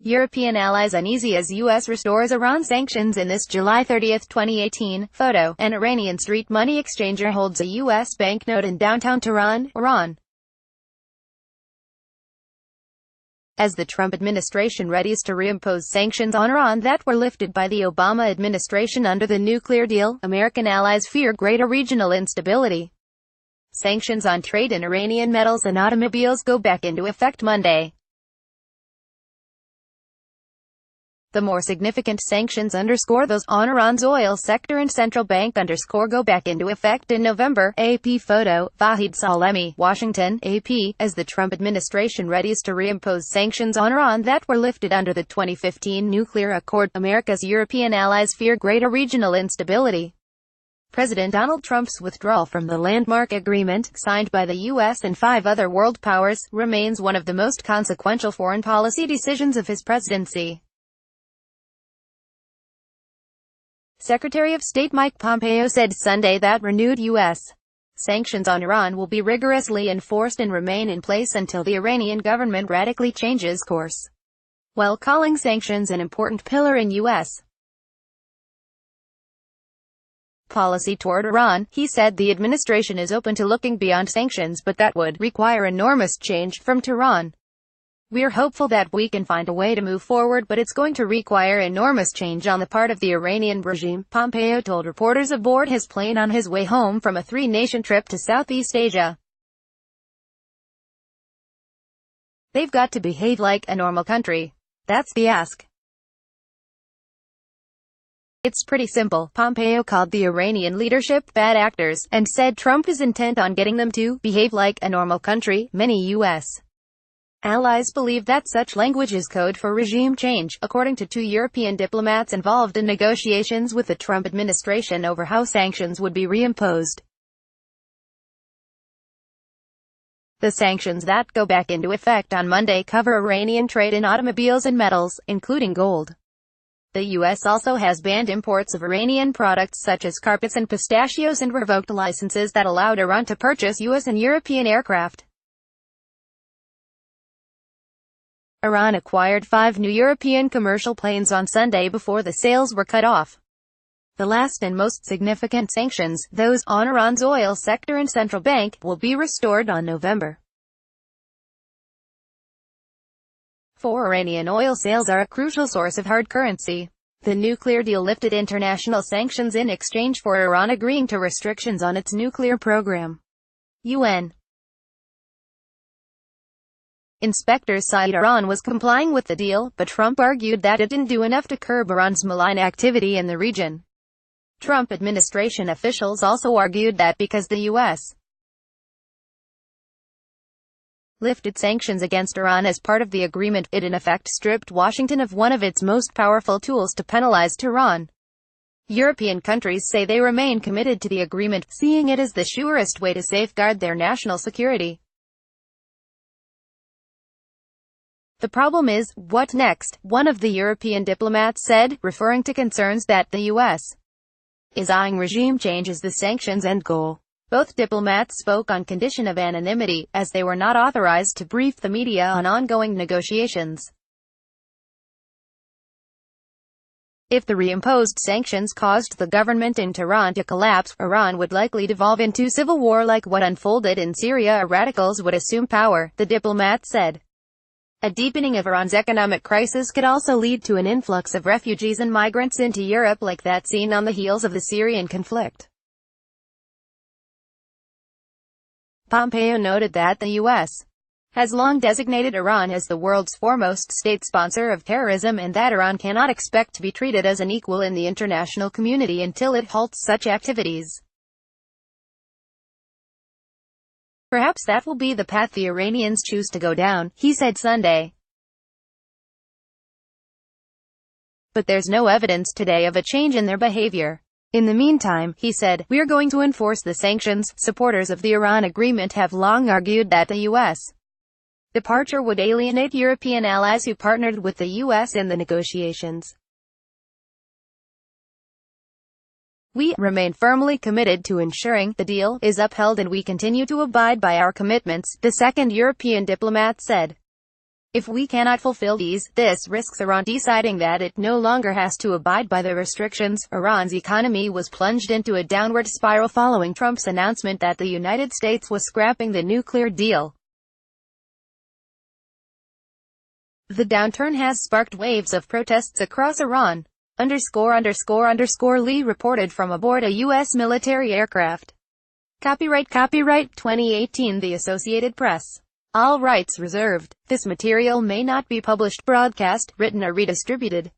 European allies uneasy as U.S. restores Iran sanctions in this July 30, 2018, photo. An Iranian street money exchanger holds a U.S. banknote in downtown Tehran, Iran, as the Trump administration readies to reimpose sanctions on Iran that were lifted by the Obama administration under the nuclear deal. American allies fear greater regional instability. Sanctions on trade in Iranian metals and automobiles go back into effect Monday. The more significant sanctions those on Iran's oil sector and central bank go back into effect in November. AP photo. Vahid Salemi, Washington, AP, as the Trump administration readies to reimpose sanctions on Iran that were lifted under the 2015 nuclear accord. America's European allies fear greater regional instability. President Donald Trump's withdrawal from the landmark agreement, signed by the U.S. and 5 other world powers, remains one of the most consequential foreign policy decisions of his presidency. Secretary of State Mike Pompeo said Sunday that renewed U.S. sanctions on Iran will be rigorously enforced and remain in place until the Iranian government radically changes course, while calling sanctions an important pillar in U.S. policy toward Iran. He said the administration is open to looking beyond sanctions, but that would require enormous change from Tehran. We're hopeful that we can find a way to move forward, but it's going to require enormous change on the part of the Iranian regime, Pompeo told reporters aboard his plane on his way home from a 3-nation trip to Southeast Asia. They've got to behave like a normal country. That's the ask. It's pretty simple. Pompeo called the Iranian leadership bad actors, and said Trump is intent on getting them to behave like a normal country. Many U.S. allies believe that such language is code for regime change, according to 2 European diplomats involved in negotiations with the Trump administration over how sanctions would be reimposed. The sanctions that go back into effect on Monday cover Iranian trade in automobiles and metals, including gold. The U.S. also has banned imports of Iranian products such as carpets and pistachios and revoked licenses that allowed Iran to purchase U.S. and European aircraft. Iran acquired 5 new European commercial planes on Sunday before the sales were cut off. The last and most significant sanctions, those on Iran's oil sector and central bank, will be restored on November 4. Iranian oil sales are a crucial source of hard currency. The nuclear deal lifted international sanctions in exchange for Iran agreeing to restrictions on its nuclear program. UN inspectors cited Iran was complying with the deal, but Trump argued that it didn't do enough to curb Iran's malign activity in the region. Trump administration officials also argued that because the U.S. lifted sanctions against Iran as part of the agreement, it in effect stripped Washington of one of its most powerful tools to penalize Tehran. European countries say they remain committed to the agreement, seeing it as the surest way to safeguard their national security. The problem is, what next? One of the European diplomats said, referring to concerns that the U.S. is eyeing regime change as the sanctions' end goal. Both diplomats spoke on condition of anonymity, as they were not authorized to brief the media on ongoing negotiations. If the reimposed sanctions caused the government in Tehran to collapse, Iran would likely devolve into civil war like what unfolded in Syria. Radicals would assume power, the diplomat said. A deepening of Iran's economic crisis could also lead to an influx of refugees and migrants into Europe like that seen on the heels of the Syrian conflict. Pompeo noted that the U.S. has long designated Iran as the world's foremost state sponsor of terrorism and that Iran cannot expect to be treated as an equal in the international community until it halts such activities. Perhaps that will be the path the Iranians choose to go down, he said Sunday. But there's no evidence today of a change in their behavior. In the meantime, he said, we're going to enforce the sanctions. Supporters of the Iran agreement have long argued that the U.S. departure would alienate European allies who partnered with the U.S. in the negotiations. We remain firmly committed to ensuring the deal is upheld and we continue to abide by our commitments, the second European diplomat said. If we cannot fulfill these, this risks Iran deciding that it no longer has to abide by the restrictions. Iran's economy was plunged into a downward spiral following Trump's announcement that the United States was scrapping the nuclear deal. The downturn has sparked waves of protests across Iran. Lee reported from aboard a U.S. military aircraft. Copyright 2018 The Associated Press. All rights reserved. This material may not be published, broadcast, written or redistributed.